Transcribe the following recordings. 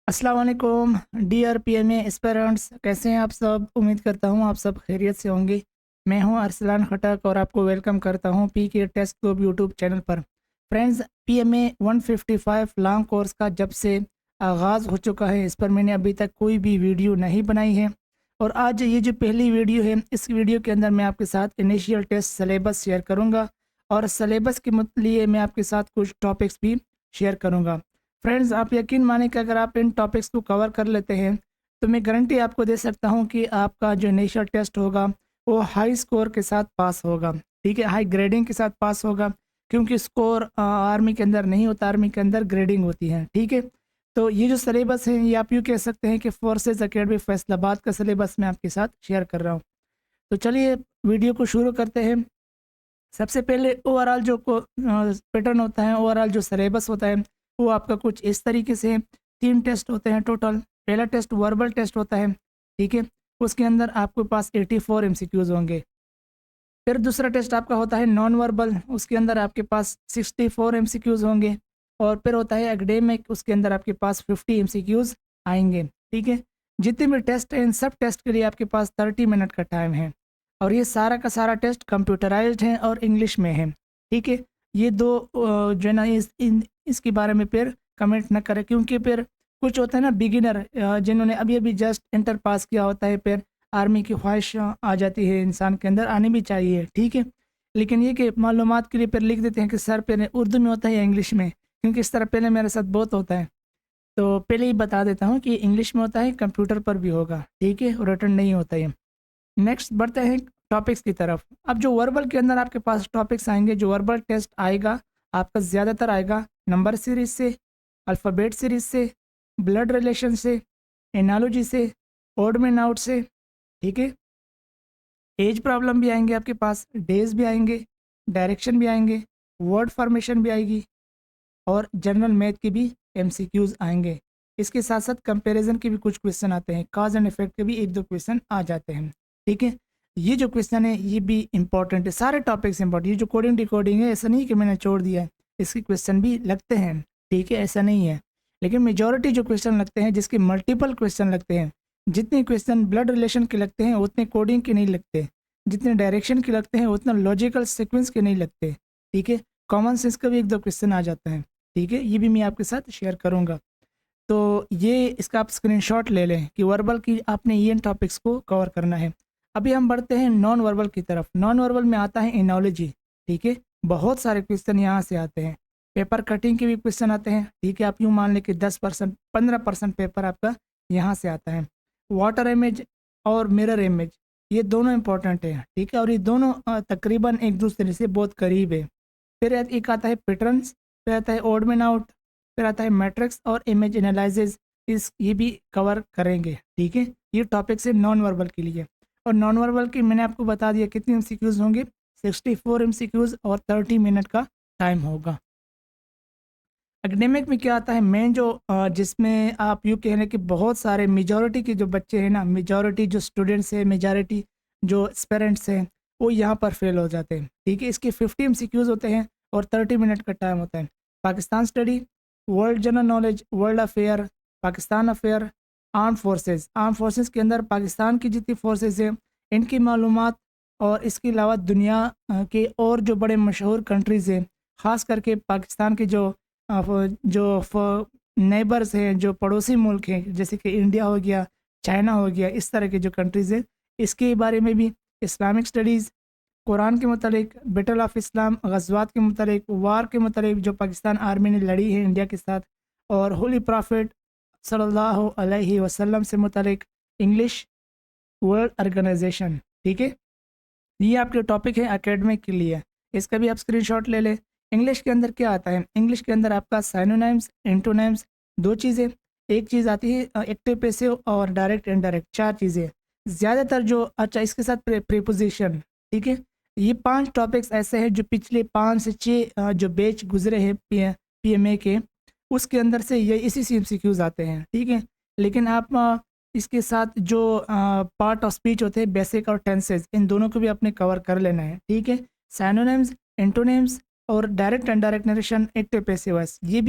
अस्सलाम वालेकुम dear PMA aspirants, कैसे हैं आप सब। उम्मीद करता हूं आप सब खैरियत से होंगे। मैं हूं अरसलान खटक और आपको वेलकम करता हूं पी के टेस्ट ग्रुप यूट्यूब चैनल पर। फ्रेंड्स, पीएमए 155 लॉन्ग कोर्स का जब से आगाज़ हो चुका है, इस पर मैंने अभी तक कोई भी वीडियो नहीं बनाई है। और आज ये जो पहली वीडियो है, इस वीडियो के अंदर मैं आपके साथ इनिशियल टेस्ट सिलेबस शेयर करूँगा और सिलेबस के लिए मैं आपके साथ कुछ टॉपिक्स भी शेयर करूँगा। फ्रेंड्स, आप यकीन माने कि अगर आप इन टॉपिक्स को कवर कर लेते हैं तो मैं गारंटी आपको दे सकता हूं कि आपका जो इनिशियल टेस्ट होगा वो हाई स्कोर के साथ पास होगा। ठीक है, हाई ग्रेडिंग के साथ पास होगा, क्योंकि स्कोर आर्मी के अंदर नहीं होता, आर्मी के अंदर ग्रेडिंग होती है। ठीक है, तो ये जो सिलेबस है ये आप यूँ कह सकते हैं कि फोर्सेज अकेडमी फैसलाबाद का सिलेबस मैं आपके साथ शेयर कर रहा हूँ। तो चलिए वीडियो को शुरू करते हैं। सबसे पहले ओवरऑल जो पैटर्न होता है, ओवरऑल जो सिलेबस होता है वो आपका कुछ इस तरीके से है। 3 टेस्ट होते हैं टोटल। पहला टेस्ट वर्बल टेस्ट होता है, ठीक है, उसके अंदर आपके पास 84 एमसीक्यूज होंगे। फिर दूसरा टेस्ट आपका होता है नॉन वर्बल, उसके अंदर आपके पास 64 एमसीक्यूज होंगे। और फिर होता है एकेडमिक, उसके अंदर आपके पास 50 एमसीक्यूज आएंगे। ठीक है, जितने भी टेस्ट हैं इन सब टेस्ट के लिए आपके पास 30 मिनट का टाइम है। और ये सारा का सारा टेस्ट कंप्यूटराइज्ड है और इंग्लिश में है। ठीक है, ये दो जो है ना इसके बारे में फिर कमेंट ना करें, क्योंकि फिर कुछ होता है ना बिगिनर जिन्होंने अभी अभी जस्ट इंटर पास किया होता है, फिर आर्मी की ख्वाहिश आ जाती है इंसान के अंदर, आनी भी चाहिए। ठीक है, लेकिन ये कि मालूमात के लिए फिर लिख देते हैं कि सर पहले उर्दू में होता है या इंग्लिश में, क्योंकि इस तरह पहले मेरे साथ बहुत होता है। तो पहले ही बता देता हूँ कि इंग्लिश में होता है, कंप्यूटर पर भी होगा। ठीक है, रिटर्न नहीं होता है। नेक्स्ट बढ़ते हैं टॉपिक्स की तरफ। अब जो वर्बल के अंदर आपके पास टॉपिक्स आएंगे, जो वर्बल टेस्ट आएगा आपका ज़्यादातर आएगा नंबर सीरीज से, अल्फ़ाबेट सीरीज से, ब्लड रिलेशन से, एनालॉजी से, ओड में आउट से। ठीक है, एज प्रॉब्लम भी आएंगे आपके पास, डेज भी आएंगे, डायरेक्शन भी आएंगे, वर्ड फॉर्मेशन भी आएगी और जनरल मैथ की भी एमसीक्यूज आएंगे। इसके साथ साथ कंपैरिजन के भी कुछ क्वेश्चन आते हैं, काज एंड इफेक्ट के भी एक दो क्वेश्चन आ जाते हैं। ठीक है, ये जो क्वेश्चन है ये भी इंपॉर्टेंट है, सारे टॉपिक्स इंपॉर्टेंट। ये जो कोडिंग डिकोडिंग है, ऐसा नहीं कि मैंने छोड़ दिया है, इसके क्वेश्चन भी लगते हैं। ठीक है, ऐसा नहीं है, लेकिन मेजोरिटी जो क्वेश्चन लगते हैं, जिसके मल्टीपल क्वेश्चन लगते हैं, जितने क्वेश्चन ब्लड रिलेशन के लगते हैं उतने कोडिंग के नहीं लगते, जितने डायरेक्शन के लगते हैं उतना लॉजिकल सीक्वेंस के नहीं लगते। ठीक है, कॉमन सेंस का भी एक दो क्वेश्चन आ जाता है। ठीक है, ये भी मैं आपके साथ शेयर करूँगा। तो ये इसका आप स्क्रीनशॉट ले लें कि वर्बल की आपने ये टॉपिक्स को कवर करना है। अभी हम बढ़ते हैं नॉन वर्बल की तरफ। नॉन वर्बल में आता है एनोलॉजी। ठीक है, बहुत सारे क्वेश्चन यहाँ से आते हैं। पेपर कटिंग के भी क्वेश्चन आते हैं। ठीक है, आप यूँ मान लें कि 10% 15% पेपर आपका यहाँ से आता है। वाटर इमेज और मिरर इमेज, ये दोनों इंपॉर्टेंट है। ठीक है, और ये दोनों तकरीबन एक दूसरे से बहुत करीब है। फिर एक आता है पैटर्न्स, फिर आता है ओड मैन आउट, फिर आता है मैट्रिक्स और इमेज एनालिसिस। इस ये भी कवर करेंगे। ठीक है, ये टॉपिक्स है नॉन वर्बल के लिए। और नॉन वर्बल की मैंने आपको बता दिया कितने एमसीक्यूज होंगे, 64 एमसीक्यूज और 30 मिनट का टाइम होगा। एकेडमिक में क्या आता है मेन जो जिसमें आप यूँ कह लें कि बहुत सारे मेजॉरिटी के जो बच्चे हैं ना, मेजॉरिटी जो स्टूडेंट्स हैं, मेजॉरिटी जो एस्पिरेंट्स हैं, वो यहाँ पर फेल हो जाते हैं। ठीक है, इसके 50 एमसीक्यूज होते हैं और 30 मिनट का टाइम होता है। Pakistan study, world general knowledge, world affair, Pakistan affair, arm forces. Arm forces के अंदर पाकिस्तान की जितनी फोर्सेस हैं इनकी मालूमात, और इसके अलावा दुनिया के और जो बड़े मशहूर कंट्रीज़ हैं, ख़ास करके पाकिस्तान के जो जो नेबर्स हैं, जो पड़ोसी मुल्क हैं, जैसे कि इंडिया हो गया, चाइना हो गया, इस तरह के जो कंट्रीज़ हैं, इसके बारे में भी। इस्लामिक स्टडीज़, कुरान के मुतालिक, बैटल ऑफ इस्लाम, गज़वात के मुतालिक, वार के मुतालिक जो पाकिस्तान आर्मी ने लड़ी है इंडिया के साथ, और होली प्रॉफिट सल्लल्लाहु अलैहि वसल्लम से मुतालिक, इंग्लिश वर्ल्ड ऑर्गेनाइजेशन। ठीक है, ये आपके टॉपिक है एकेडमिक के लिए, इसका भी आप स्क्रीनशॉट ले लें। इंग्लिश के अंदर क्या आता है, इंग्लिश के अंदर आपका साइनोनाइम्स, एंटोनाइम्स, दो चीज़ें। एक चीज़ आती है एक्टिव पैसिव और डायरेक्ट इनडायरेक्ट, चार चीज़ें ज़्यादातर जो। अच्छा, इसके साथ प्रीपोजिशन। ठीक है, ये 5 टॉपिक्स ऐसे हैं जो पिछले 5 से 6 जो बैच गुजरे हैं पीएमए के, उसके अंदर से ये इसी से एमसीक्यूज आते हैं। ठीक है, लेकिन आप इसके साथ जो पार्ट ऑफ स्पीच होते हैं, बेसिक और टेंसेज, इन दोनों को भी आपने कवर कर लेना है। ठीक है, साइनोनिम्स, एंटोनिम्स और direct and direct narration, active passive voice, ये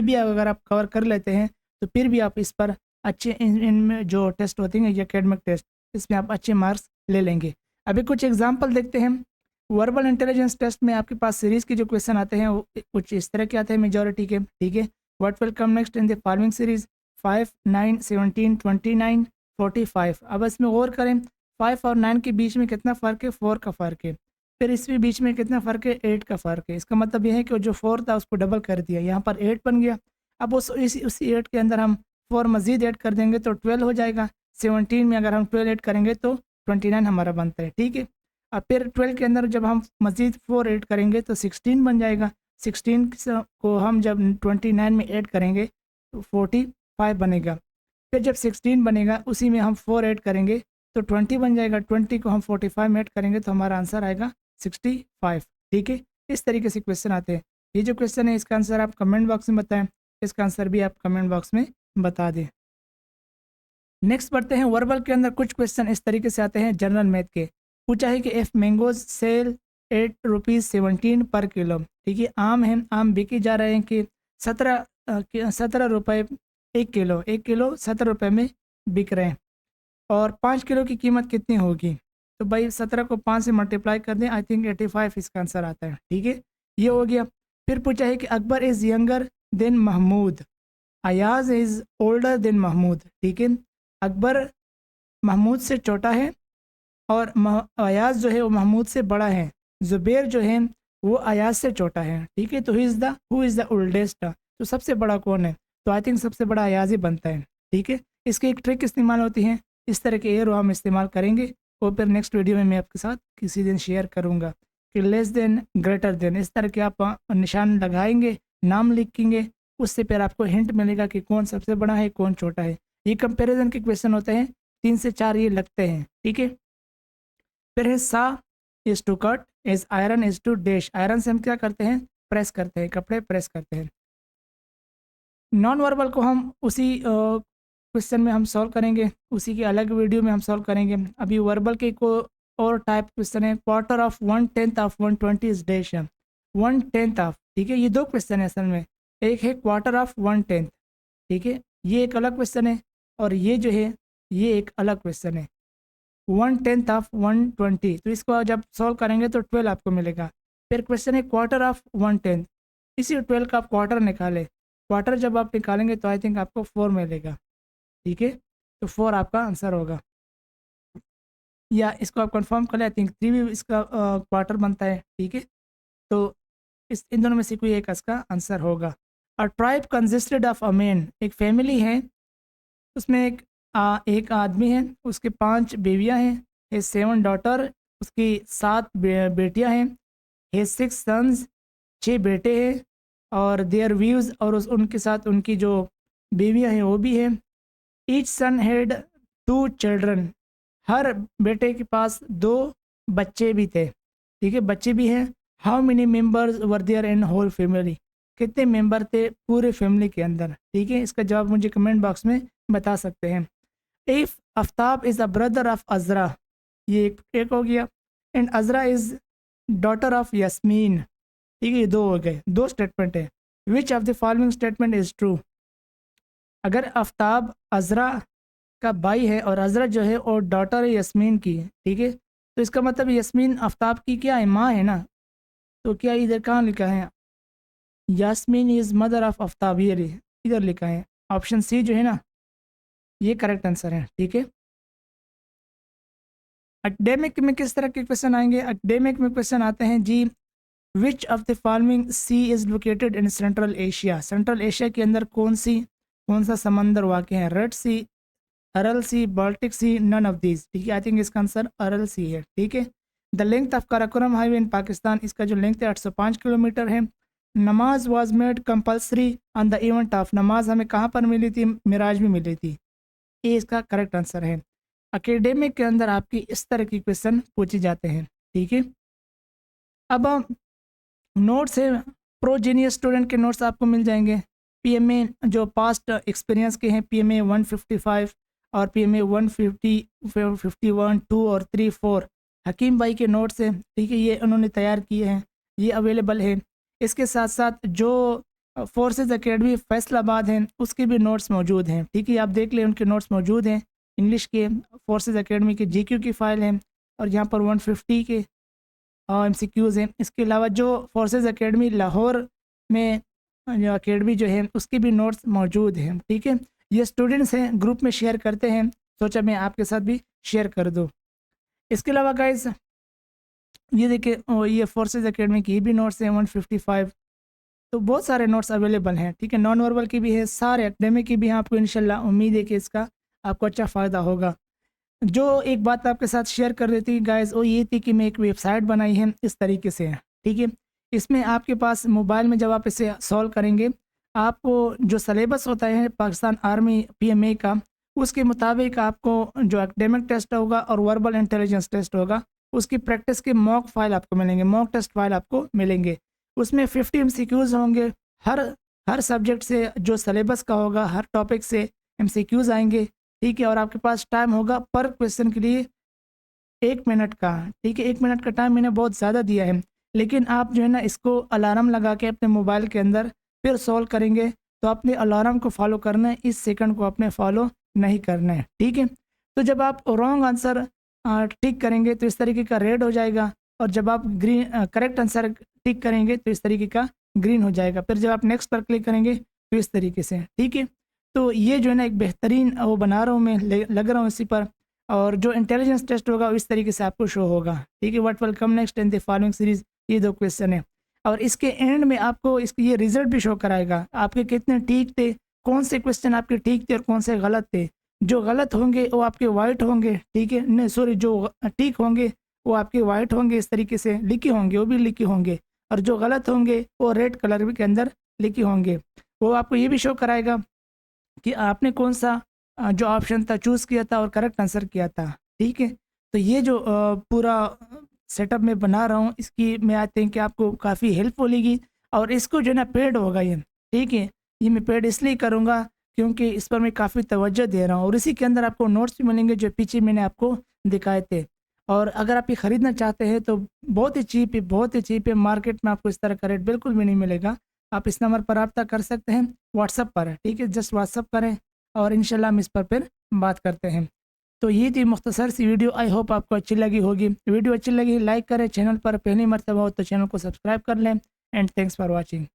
भी अगर आप कवर कर लेते हैं तो फिर भी आप इस पर अच्छे इनमें जो टेस्ट होते हैं ये एकेडमिक टेस्ट, इसमें आप अच्छे मार्क्स ले लेंगे। अभी कुछ एग्जाम्पल देखते हैं। वर्बल इंटेलिजेंस टेस्ट में आपके पास सीरीज़ के जो क्वेश्चन आते हैं वो कुछ इस तरह के आते हैं मेजॉरिटी के, ठीक है। What will come next in the following series 5, 9, 17, 29, 45। अब इसमें गौर करें 5 और 9 के बीच में कितना फ़र्क है, 4 का फ़र्क है। फिर इसके बीच में कितना फ़र्क है, 8 का फ़र्क है। इसका मतलब यह है कि जो 4 था उसको डबल कर दिया, यहाँ पर 8 बन गया। अब उसी 8 के अंदर हम 4 मज़ीद ऐड कर देंगे तो 12 हो जाएगा। 17 में अगर हम 12 ऐड करेंगे तो 29 हमारा बनता है, ठीक है। अब फिर 12 के अंदर जब हम मज़ीद 4 ऐड करेंगे तो 16 बन जाएगा। 16 को हम जब 29 में ऐड करेंगे तो 45 बनेगा। फिर जब 16 बनेगा उसी में हम 4 ऐड करेंगे तो 20 बन जाएगा। 20 को हम 45 में ऐड करेंगे तो हमारा आंसर आएगा 65, ठीक है। इस तरीके से क्वेश्चन आते हैं। ये जो क्वेश्चन है इसका आंसर आप कमेंट बॉक्स में बताएं, इसका आंसर भी आप कमेंट बॉक्स में बता दें। नेक्स्ट बढ़ते हैं। वर्बल के अंदर कुछ क्वेश्चन इस तरीके से आते हैं जनरल मैथ के। पूछा है कि इफ़ मैंगोज सेल ₹8.17 पर किलो, ठीक है। आम है, आम बिके जा रहे हैं कि 17 रुपये 1 किलो, 1 किलो 17 रुपये में बिक रहे हैं और 5 किलो की कीमत कितनी होगी। तो भाई 17 को 5 से मल्टीप्लाई कर दें, आई थिंक 85 इसका आंसर आता है, ठीक है। ये हो गया। फिर पूछा है कि Akbar is younger than Mahmud, Ayaz is older than Mahmud, ठीक है। अकबर महमूद से छोटा है और अयाज जो है वो महमूद से बड़ा है। ज़ुबैर जो है वो अयाज से छोटा है, ठीक है। तो हु इज़ द ओल्डेस्ट, तो सबसे बड़ा कौन है, तो आई थिंक सबसे बड़ा अयाज ही बनता है, ठीक है। इसकी एक ट्रिक इस्तेमाल होती है, इस तरह के एरो हम इस्तेमाल करेंगे और फिर नेक्स्ट वीडियो में मैं आपके साथ किसी दिन शेयर करूँगा कि लेस देन ग्रेटर देन, इस तरह के आप निशान लगाएंगे, नाम लिखेंगे, उससे फिर आपको हिंट मिलेगा कि कौन सबसे बड़ा है कौन छोटा है। ये कंपैरिजन के क्वेश्चन होते हैं, 3 से 4 ये लगते हैं, ठीक है। फिर है saw is to cut, is iron is to dash. Iron से हम क्या करते हैं, प्रेस करते हैं, कपड़े प्रेस करते हैं। नॉन वर्बल को हम उसी क्वेश्चन में हम सॉल्व करेंगे, उसी के अलग वीडियो में हम सॉल्व करेंगे। अभी वर्बल के को और टाइप क्वेश्चन है। Quarter of 1/10 of 120 is dash है, 1/10 ऑफ, ठीक है। ये दो क्वेश्चन है असल में, एक है क्वार्टर ऑफ 1/10, ठीक है, ये एक अलग क्वेश्चन है और ये जो है ये एक अलग क्वेश्चन है। 1/10 ऑफ 120, तो इसको जब सॉल्व करेंगे तो 12 आपको मिलेगा। फिर क्वेश्चन है क्वार्टर ऑफ 1/10, इसी 12 का आप क्वार्टर निकालें, क्वार्टर जब आप निकालेंगे तो आई थिंक आपको 4 मिलेगा, ठीक है। तो 4 आपका आंसर होगा, या इसको आप कंफर्म कर लें, आई थिंक 3 भी इसका क्वार्टर बनता है, ठीक है। तो इन दोनों में से कोई एक इसका आंसर होगा। अ tribe consisted of a man, एक फैमिली है, उसमें एक आदमी है, उसके 5 बेबियां हैं, हिज 7 डॉटर, उसकी 7 बेटियां हैं, हिज 6 सन्स, 6 बेटे हैं, और देयर व्यूज़, और उनके साथ उनकी जो बेबियां हैं वो भी हैं। ईच सन हैड 2 चिल्ड्रन, हर बेटे के पास 2 बच्चे भी थे, ठीक है, बच्चे भी हैं। How many members were there in whole family, कितने मेंबर थे पूरे फैमिली के अंदर, ठीक है। इसका जवाब मुझे कमेंट बॉक्स में बता सकते हैं। If Aftab is a brother of Azra, ये एक हो गया। And Azra is daughter of Yasmin, ठीक है, ये 2 हो गए, 2 स्टेटमेंट है। Which of the following statement is true, अगर आफ्ताब अजरा का भाई है और अजरा जो है और डॉटर है यस्मीन की, ठीक है, तो इसका मतलब यस्मीन आफ्ताब की क्या है, माँ है ना। तो क्या इधर कहाँ लिखा है, Yasmin is mother of Aftab, ये इधर लिखा है, ऑप्शन सी जो है ना ये करेक्ट आंसर है, ठीक है। एकेडमिक में किस तरह के क्वेश्चन आएंगे, एकेडमिक में क्वेश्चन आते हैं जी, which of the following sea is located in central Asia, central Asia के अंदर कौन सा समंदर वाक़ है, red sea, Aral sea, Baltic sea, none of these, ठीक है। आई थिंक इसका आंसर अरल सी है, ठीक है। The length of Karakoram highway in Pakistan, इसका जो लेंथ है 805 किलोमीटर है। नमाज was made compulsory on the event of, नमाज हमें कहाँ पर मिली थी, मिराज में मिली थी, ये इसका करेक्ट आंसर है। एकेडमिक के अंदर आपकी इस तरह की क्वेश्चन पूछे जाते हैं, ठीक है। अब नोट्स है, प्रो जीनियस स्टूडेंट के नोट्स आपको मिल जाएंगे। पीएमए जो पास्ट एक्सपीरियंस के हैं, पीएमए 155 और पीएमए 150, 51, 2 और 3, 4 हकीम भाई के नोट्स हैं, ठीक है, ये उन्होंने तैयार किए हैं, ये अवेलेबल है। इसके साथ साथ जो फोर्सेस एकेडमी फैसलाबाद है, उसके भी नोट्स मौजूद हैं। ठीक है, आप देख लें, उनके नोट्स मौजूद हैं इंग्लिश के। फोर्सेस एकेडमी के जीक्यू की फ़ाइल है और यहाँ पर 150 के MCQs हैं। इसके अलावा जो फोर्सेस एकेडमी लाहौर में जो एकेडमी जो है उसके भी नोट्स मौजूद हैं। ठीक है, ये स्टूडेंट्स हैं, ग्रुप में शेयर करते हैं, सोचा मैं आपके साथ भी शेयर कर दूँ। इसके अलावा गाइस ये देखिए, ये फोर्सेस एकेडमी की भी नोट्स हैं 155। तो बहुत सारे नोट्स अवेलेबल हैं। ठीक है, नॉन वर्बल की भी है, सारे एकेडमिक की भी हैं। आपको इंशाल्लाह उम्मीद है कि इसका आपको अच्छा फ़ायदा होगा। जो एक बात आपके साथ शेयर कर रही थी गाइस, वो ये थी कि मैं एक वेबसाइट बनाई है इस तरीके से। ठीक है, इसमें आपके पास मोबाइल में जब आप इसे सॉल्व करेंगे, आपको जो सलेबस होता है पाकिस्तान आर्मी PMA का, उसके मुताबिक आपको जो एकेडमिक टेस्ट होगा और वर्बल इंटेलिजेंस टेस्ट होगा, उसकी प्रैक्टिस के मॉक फाइल आपको मिलेंगे, मॉक टेस्ट फाइल आपको मिलेंगे। उसमें 50 MCQs होंगे। हर सब्जेक्ट से जो सलेबस का होगा, हर टॉपिक से MCQs आएंगे। ठीक है, और आपके पास टाइम होगा पर क्वेश्चन के लिए 1 मिनट का। ठीक है, 1 मिनट का टाइम मैंने बहुत ज़्यादा दिया है, लेकिन आप जो है ना इसको अलार्म लगा के अपने मोबाइल के अंदर फिर सॉल्व करेंगे तो अपने अलार्म को फॉलो करना है, इस सेकंड को अपने फॉलो नहीं करना है। ठीक है, तो जब आप रॉन्ग आंसर टिक करेंगे तो इस तरीके का रेड हो जाएगा, और जब आप करेक्ट आंसर टिक करेंगे तो इस तरीके का ग्रीन हो जाएगा। फिर जब आप नेक्स्ट पर क्लिक करेंगे तो इस तरीके से। ठीक है, तो ये जो है ना एक बेहतरीन वो बना रहा हूँ मैं, लग रहा हूँ इसी पर। और जो इंटेलिजेंस टेस्ट होगा इस तरीके से आपको शो होगा। ठीक है, what will come next in the following series, ये 2 क्वेश्चन है। और इसके एंड में आपको इसके ये रिजल्ट भी शो कराएगा, आपके कितने ठीक थे, कौन से क्वेश्चन आपके ठीक थे और कौन से गलत थे। जो गलत होंगे वो आपके वाइट होंगे। ठीक है, नहीं सॉरी, जो ठीक होंगे वो आपके वाइट होंगे, इस तरीके से लिखे होंगे, वो भी लिखे होंगे। और जो गलत होंगे वो रेड कलर के अंदर लिखे होंगे। वो आपको ये भी शो कराएगा कि आपने कौन सा जो ऑप्शन था चूज़ किया था और करेक्ट आंसर किया था। ठीक है, तो ये जो पूरा सेटअप मैं बना रहा हूँ, इसकी मैं आई थिंक कि आपको काफ़ी हेल्पफुल होगी। और इसको जो है ना पेड होगा ये। ठीक है, ये मैं पेड इसलिए करूँगा क्योंकि इस पर मैं काफ़ी तवज्जो दे रहा हूँ, और इसी के अंदर आपको नोट्स भी मिलेंगे जो पीछे मैंने आपको दिखाए थे। और अगर आप ये ख़रीदना चाहते हैं तो बहुत ही चीप है, बहुत ही चीप है। मार्केट में आपको इस तरह का रेट बिल्कुल भी नहीं मिलेगा। आप इस नंबर पर रब्ता कर सकते हैं, व्हाट्सअप पर। ठीक है, जस्ट व्हाट्सअप करें और इंशाल्लाह हम इस पर फिर बात करते हैं। तो ये थी मुख्तसर सी वीडियो, आई होप आपको अच्छी लगी होगी। वीडियो अच्छी लगी लाइक करें, चैनल पर पहली मरतबा हो तो चैनल को सब्सक्राइब कर लें। And thanks for watching.